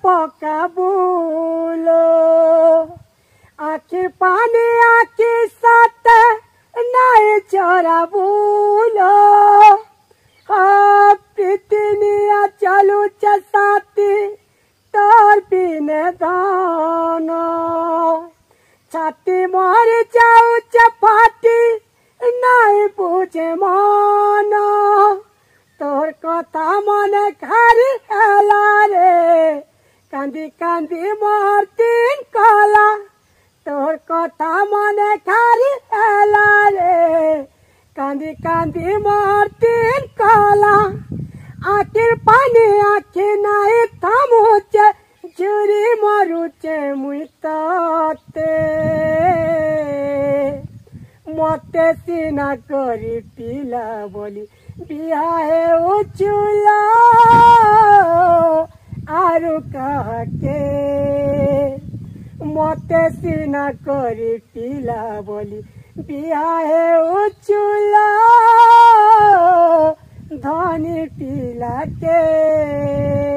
पकाबूलो आखि पानी आखि साथ नहीं चोरा बोलो प्रीतिनिया चलू साथी तोर बिने दान छाती मर जाऊ फाटी नहीं बुझे मन तोर कथा मन खारी हेला रे कांदी कांदी मरतीन कला तोर कथा मन खारी हेला रे कांदी कांदी मरतीन कला आखिर पानी आखि नहीं थमुचे जुरी मरुचे मुई ताते मते सीना करी पीला बोली बिहाए उचुला आरु कहके मते सीना करी पीला बोली बिहाए उचुला धनी पीला के।